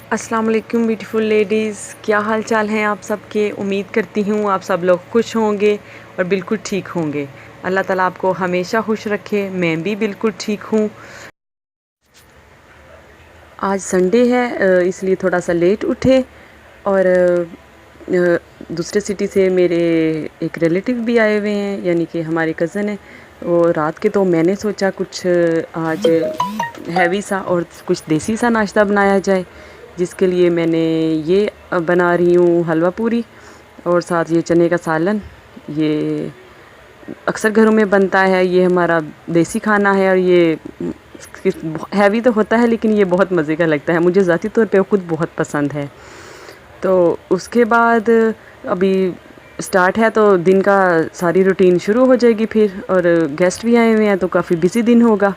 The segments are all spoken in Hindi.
अस्सलाम वालेकुम ब्यूटीफुल लेडीज़, क्या हाल चाल हैं आप सबके। उम्मीद करती हूँ आप सब लोग खुश होंगे और बिल्कुल ठीक होंगे। अल्लाह ताला आपको हमेशा खुश रखे। मैं भी बिल्कुल ठीक हूँ। आज संडे है इसलिए थोड़ा सा लेट उठे और दूसरे सिटी से मेरे एक रिलेटिव भी आए हुए हैं, यानी कि हमारे कज़न हैं वो रात के। तो मैंने सोचा कुछ आज हैवी सा और कुछ देसी सा नाश्ता बनाया जाए, जिसके लिए मैंने ये बना रही हूँ हलवा पूरी और साथ ये चने का सालन। ये अक्सर घरों में बनता है, ये हमारा देसी खाना है और ये हैवी तो होता है लेकिन ये बहुत मज़े का लगता है। मुझे ज़ाती तौर पे ख़ुद बहुत पसंद है। तो उसके बाद अभी स्टार्ट है तो दिन का सारी रूटीन शुरू हो जाएगी फिर, और गेस्ट भी आए हुए हैं तो काफ़ी बिजी दिन होगा।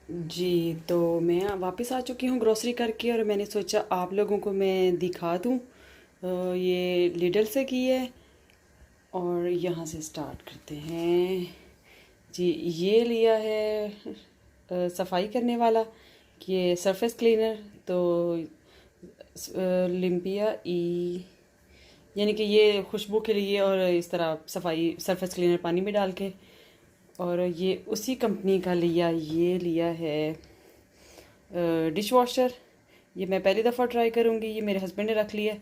जी, तो मैं वापस आ चुकी हूँ ग्रोसरी करके और मैंने सोचा आप लोगों को मैं दिखा दूँ। ये लिडल से की है और यहाँ से स्टार्ट करते हैं। जी, ये लिया है सफाई करने वाला, ये सरफेस क्लीनर। तो लिम्पिया ई, यानी कि ये खुशबू के लिए और इस तरह सफाई सरफेस क्लीनर पानी में डाल के। और ये उसी कंपनी का ये लिया है डिश वॉशर। ये मैं पहली दफ़ा ट्राई करूँगी। ये मेरे हस्बैंड ने रख लिया,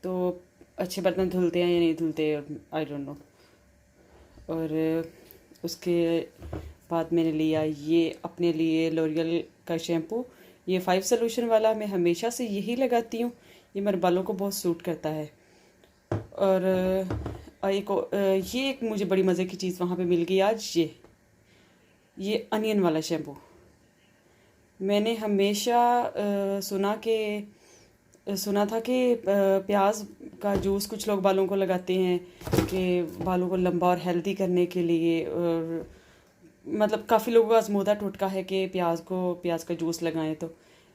तो अच्छे बर्तन धुलते हैं या नहीं धुलते, आई डोंट नो। और उसके बाद मैंने लिया ये अपने लिए लॉरियल का शैम्पू, ये 5 सोल्यूशन वाला। मैं हमेशा से यही लगाती हूँ, ये मेरे बालों को बहुत सूट करता है। और ये एक मुझे बड़ी मज़े की चीज़ वहाँ पे मिल गई आज, ये अनियन वाला शैम्पू। मैंने हमेशा सुना था कि प्याज का जूस कुछ लोग बालों को लगाते हैं कि बालों को लंबा और हेल्दी करने के लिए। और मतलब काफ़ी लोगों का आजमूदा टोटका है कि प्याज का जूस लगाएं। तो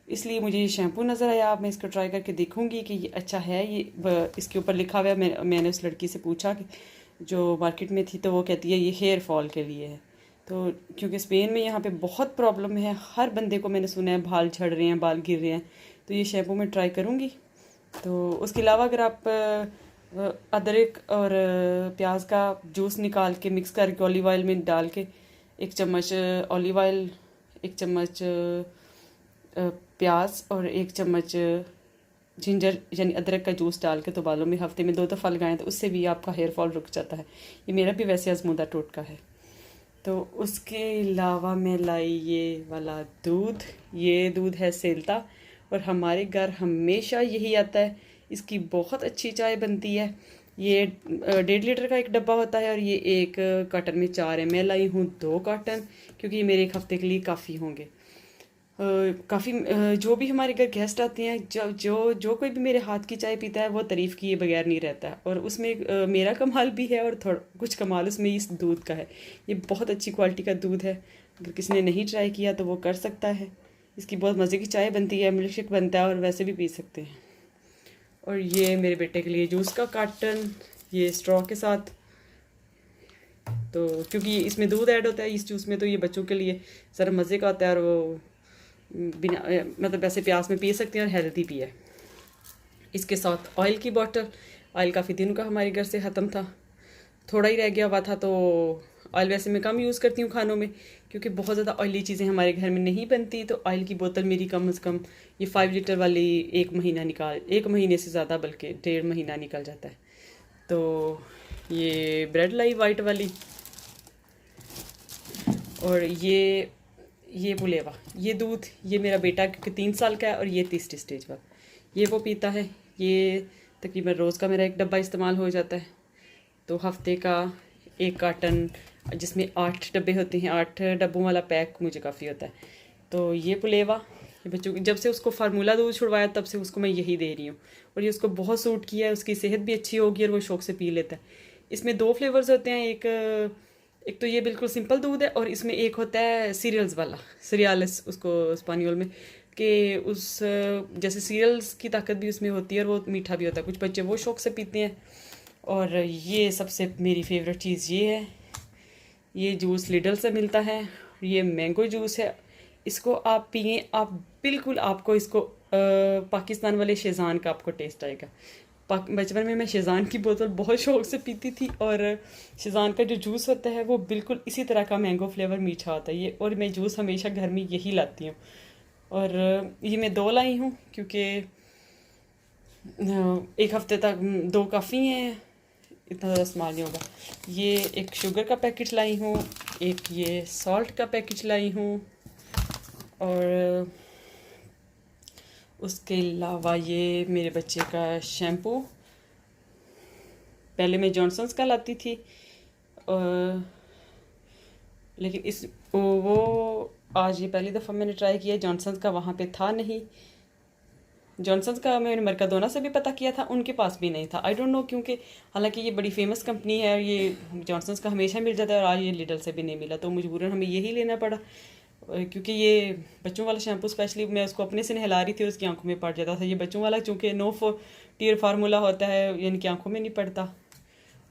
इसलिए मुझे ये शैम्पू नज़र आया। अब मैं इसको ट्राई करके देखूंगी कि ये अच्छा है। इसके ऊपर लिखा हुआ है। मैंने उस लड़की से पूछा कि जो मार्केट में थी, तो वो कहती है ये हेयर फॉल के लिए है। तो क्योंकि स्पेन में यहाँ पे बहुत प्रॉब्लम है, हर बंदे को मैंने सुना है बाल झड़ रहे हैं, बाल गिर रहे हैं। तो ये शैम्पू मैं ट्राई करूँगी। तो उसके अलावा अगर आप अदरक और प्याज का जूस निकाल के मिक्स करके ऑलिव ऑयल में डाल के 1 चम्मच ऑलिव ऑयल, 1 चम्मच प्याज और 1 चम्मच जिंजर यानी अदरक का जूस डाल के तो बालों में हफ्ते में 2 दफ़ा लगाएं, तो उससे भी आपका हेयर फॉल रुक जाता है। ये मेरा भी वैसे आजमूदा टोटका है। तो उसके अलावा मैं लाई ये वाला दूध। ये दूध है सेल्ता और हमारे घर हमेशा यही आता है। इसकी बहुत अच्छी चाय बनती है। ये 1.5 लीटर का एक डब्बा होता है और ये एक कार्टन में 4 है। मैं लाई हूँ 2 कार्टन, क्योंकि ये मेरे एक हफ्ते के लिए काफ़ी होंगे। काफ़ी जो भी हमारे घर गेस्ट आते हैं, जो जो जो कोई भी मेरे हाथ की चाय पीता है वो तारीफ़ किए बगैर नहीं रहता है। और उसमें मेरा कमाल भी है और थोड़ा कुछ कमाल उसमें इस दूध का है। ये बहुत अच्छी क्वालिटी का दूध है। अगर किसी ने नहीं ट्राई किया तो वो कर सकता है। इसकी बहुत मज़े की चाय बनती है, मिल्क शेक बनता है और वैसे भी पी सकते हैं। और ये मेरे बेटे के लिए जूस का कार्टन, ये स्ट्रॉ के साथ। तो क्योंकि इसमें दूध ऐड होता है इस जूस में, तो ये बच्चों के लिए ज़रा मज़े का होता है और वो बिना मतलब ऐसे प्यास में पी सकते हैं और हेल्दी भी है। इसके साथ ऑयल की बॉटल। ऑयल काफ़ी दिनों का हमारे घर से ख़त्म था, थोड़ा ही रह गया हुआ था, तो ऑयल वैसे मैं कम यूज़ करती हूँ खानों में, क्योंकि बहुत ज़्यादा ऑयली चीज़ें हमारे घर में नहीं बनती। तो ऑयल की बोतल मेरी कम से कम ये 5 लीटर वाली 1 महीने से ज़्यादा, बल्कि 1.5 महीना निकल जाता है। तो ये ब्रेड लाई वाइट वाली, और ये बुलेवा, ये दूध, ये मेरा बेटा क्योंकि 3 साल का है, और ये तीसरी स्टेज पर ये वो पीता है। ये तकरीबन रोज़ का मेरा 1 डब्बा इस्तेमाल हो जाता है। तो हफ्ते का 1 कार्टन, जिसमें 8 डब्बे होते हैं, 8 डब्बों वाला पैक मुझे काफ़ी होता है। तो ये पुलेवा, ये बच्चों की जब से उसको फार्मूला दूध छुड़वाया तब से उसको मैं यही दे रही हूँ, और ये उसको बहुत सूट किया है। उसकी सेहत भी अच्छी होगी और वो शौक से पी लेता है। इसमें 2 फ्लेवर्स होते हैं, एक तो ये बिल्कुल सिंपल दूध है, और इसमें एक होता है सीरियल्स वाला, सीरियल्स उसको स्पानियोल में, कि उस जैसे सीरियल्स की ताकत भी उसमें होती है और वो मीठा भी होता है। कुछ बच्चे वो शौक से पीते हैं। और ये सबसे मेरी फेवरेट चीज़ ये है, ये जूस लिडल से मिलता है, ये मैंगो जूस है। इसको आप पिए, आप बिल्कुल, आपको इसको पाकिस्तान वाले शेज़ान का आपको टेस्ट आएगा। बचपन में मैं शेज़ान की बोतल बहुत शौक से पीती थी, और शेज़ान का जो जूस होता है वो बिल्कुल इसी तरह का मैंगो फ्लेवर मीठा होता है ये। और मैं जूस हमेशा घर में यही लाती हूँ, और ये मैं 2 लाई हूँ, क्योंकि 1 हफ्ते तक 2 काफ़ी हैं, इतना ज़्यादा इस्तेमाल नहीं होगा। ये एक शुगर का पैकेट लाई हूँ, एक ये सॉल्ट का पैकेट लाई हूँ, और उसके अलावा ये मेरे बच्चे का शैम्पू, पहले मैं जॉनसन्स का लाती थी, लेकिन वो आज ये पहली दफ़ा मैंने ट्राई किया। जॉनसन्स का वहाँ पे था नहीं, जॉनसन्स का मैंने मरकाडोना से भी पता किया था, उनके पास भी नहीं था। आई डोंट नो, क्योंकि हालांकि ये बड़ी फेमस कंपनी है, ये जॉनसन्स का हमेशा मिल जाता है, और आज ये लिडल से भी नहीं मिला, तो मजबूरन हमें यही लेना पड़ा। क्योंकि ये बच्चों वाला शैम्पू स्पेशली मैं उसको अपने से नहला रही थी, उसकी आंखों में पड़ जाता था। ये बच्चों वाला चूँकि नो टीयर फार्मूला होता है, यानी कि आंखों में नहीं पड़ता।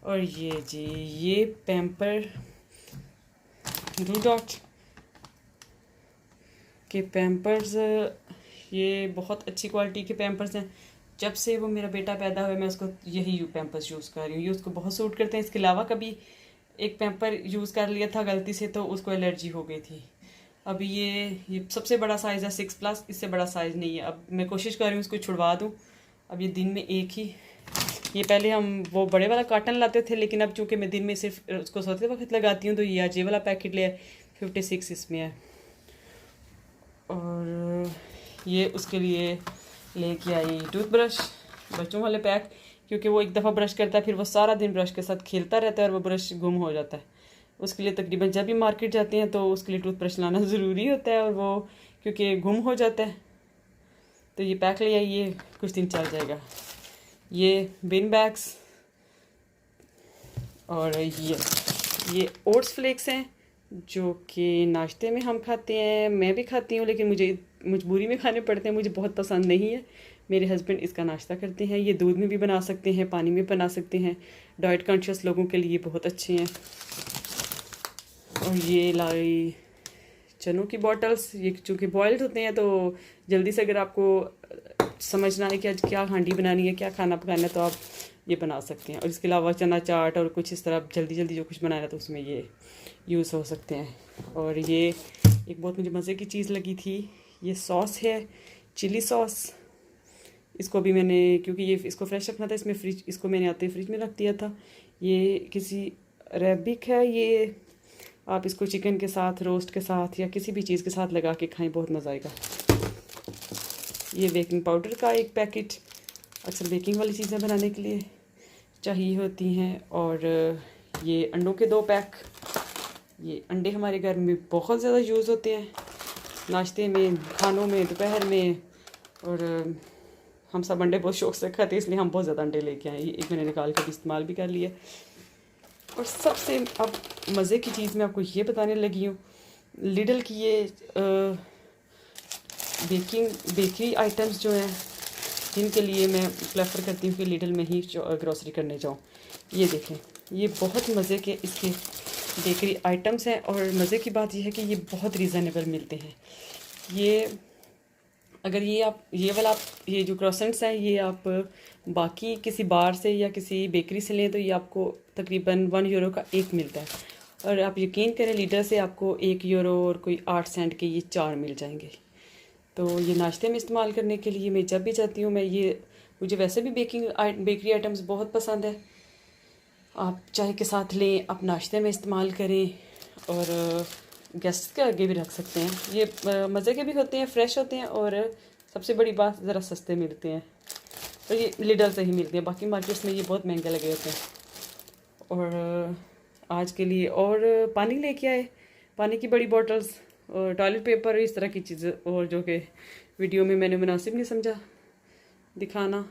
और ये जी, ये पैम्पर ब्लू डॉट के पैम्पर्स, ये बहुत अच्छी क्वालिटी के पैम्पर्स हैं। जब से वो मेरा बेटा पैदा हुआ मैं उसको यही पैम्पर्स यूज़ कर रही हूँ, ये उसको बहुत सूट करते हैं। इसके अलावा कभी एक पैम्पर यूज़ कर लिया था गलती से, तो उसको एलर्जी हो गई थी। अभी ये सबसे बड़ा साइज़ है 6+, इससे बड़ा साइज़ नहीं है। अब मैं कोशिश कर रही हूँ इसको छुड़वा दूँ। अब ये दिन में एक ही, ये पहले हम वो बड़े वाला कार्टन लाते थे, लेकिन अब चूँकि मैं दिन में सिर्फ उसको सोते वक्त लगाती हूँ, तो ये आज ये वाला पैकेट ले 56 इसमें है। और ये उसके लिए लेके आई टूथब्रश, बच्चों वाले पैक, क्योंकि वो एक दफ़ा ब्रश करता है, फिर वो सारा दिन ब्रश के साथ खेलता रहता है, और वो ब्रश गुम हो जाता है। उसके लिए तकरीबन जब भी मार्केट जाते हैं तो उसके लिए टूथब्रश लाना ज़रूरी होता है, और वो क्योंकि गुम हो जाता है। तो ये पैक ले आइए, कुछ दिन चल जाएगा। ये बिन बैग्स, और ये ओट्स फ्लेक्स हैं, जो कि नाश्ते में हम खाते हैं, मैं भी खाती हूँ, लेकिन मुझे मजबूरी में खाने पड़ते हैं, मुझे बहुत पसंद नहीं है। मेरे हस्बैंड इसका नाश्ता करते हैं। ये दूध में भी बना सकते हैं, पानी में बना सकते हैं, डाइट कॉन्शियस लोगों के लिए बहुत अच्छे हैं। और ये लाई चनों की बॉटल्स, ये चूँकि बॉयल्ड होते हैं, तो जल्दी से अगर आपको समझना है कि आज क्या हांडी बनानी है, क्या खाना पकाना है, तो आप ये बना सकते हैं। और इसके अलावा चना चाट और कुछ इस तरह जल्दी जल्दी जो कुछ बनाना है, तो उसमें ये यूज़ हो सकते हैं। और ये एक बहुत मुझे मज़े की चीज़ लगी थी, ये सॉस है, चिली सॉस। इसको भी मैंने, क्योंकि ये इसको फ्रेश रखना था, इसमें इसको मैंने आते फ्रिज में रख दिया था। ये किसी अरेबिक है, ये आप इसको चिकन के साथ, रोस्ट के साथ, या किसी भी चीज़ के साथ लगा के खाएं, बहुत मज़ा आएगा। ये बेकिंग पाउडर का एक पैकेट, अक्सर बेकिंग वाली चीज़ें बनाने के लिए चाहिए होती हैं। और ये अंडों के 2 पैक, ये अंडे हमारे घर में बहुत ज़्यादा यूज़ होते हैं, नाश्ते में, खानों में, दोपहर में, और हम सब अंडे बहुत शौक से खाते हैं, इसलिए हम बहुत ज़्यादा अंडे लेके आए। एक मैंने निकाल कर इस्तेमाल भी कर लिया। और सबसे अब मज़े की चीज़ मैं आपको ये बताने लगी हूँ, लिडल की ये बेकरी आइटम्स जो हैं, जिनके लिए मैं प्रेफर करती हूँ कि लिडल में ही ग्रॉसरी करने जाऊँ। ये देखें, ये बहुत मज़े के इसके बेकरी आइटम्स हैं, और मज़े की बात यह है कि ये बहुत रीज़नेबल मिलते हैं। ये अगर ये जो क्रॉसेंट्स हैं, ये आप बाकी किसी बार से या किसी बेकरी से लें, तो ये आपको तकरीबन €1 का एक मिलता है। और आप यकीन करें लीडर से आपको 1 यूरो और कोई 8 सेंट के ये 4 मिल जाएंगे। तो ये नाश्ते में इस्तेमाल करने के लिए मैं जब भी जाती हूँ, मैं ये, मुझे वैसे भी बेकरी आइटम्स बहुत पसंद है। आप चाय के साथ लें, आप नाश्ते में इस्तेमाल करें और गेस्ट के आगे भी रख सकते हैं। ये मज़े के भी होते हैं, फ्रेश होते हैं और सबसे बड़ी बात ज़रा सस्ते मिलते हैं। तो ये लिडल से ही मिलते हैं, बाकी मार्केट्स में ये बहुत महंगे लगे होते हैं। और आज के लिए और पानी लेके आए, पानी की बड़ी बॉटल्स और टॉयलेट पेपर, इस तरह की चीज़ें, और जो कि वीडियो में मैंने मुनासिब नहीं समझा दिखाना।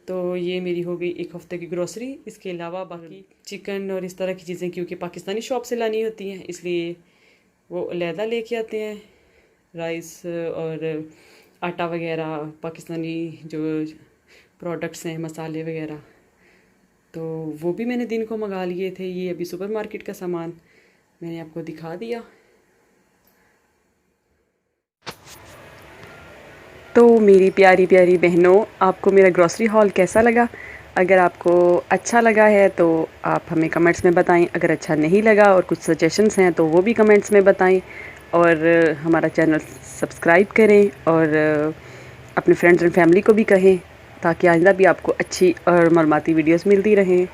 तो ये मेरी हो गई 1 हफ़्ते की ग्रोसरी। इसके अलावा बाकी चिकन और इस तरह की चीज़ें क्योंकि पाकिस्तानी शॉप से लानी होती हैं, इसलिए वो अलहदा लेके आते हैं। राइस और आटा वगैरह, पाकिस्तानी जो प्रोडक्ट्स हैं, मसाले वगैरह, तो वो भी मैंने दिन को मंगा लिए थे। ये अभी सुपरमार्केट का सामान मैंने आपको दिखा दिया। तो मेरी प्यारी प्यारी बहनों, आपको मेरा ग्रॉसरी हॉल कैसा लगा? अगर आपको अच्छा लगा है तो आप हमें कमेंट्स में बताएं। अगर अच्छा नहीं लगा और कुछ सजेशंस हैं तो वो भी कमेंट्स में बताएं। और हमारा चैनल सब्सक्राइब करें और अपने फ्रेंड्स एंड फैमिली को भी कहें, ताकि आइंदा भी आपको अच्छी और मालूमाती वीडियोस मिलती रहें।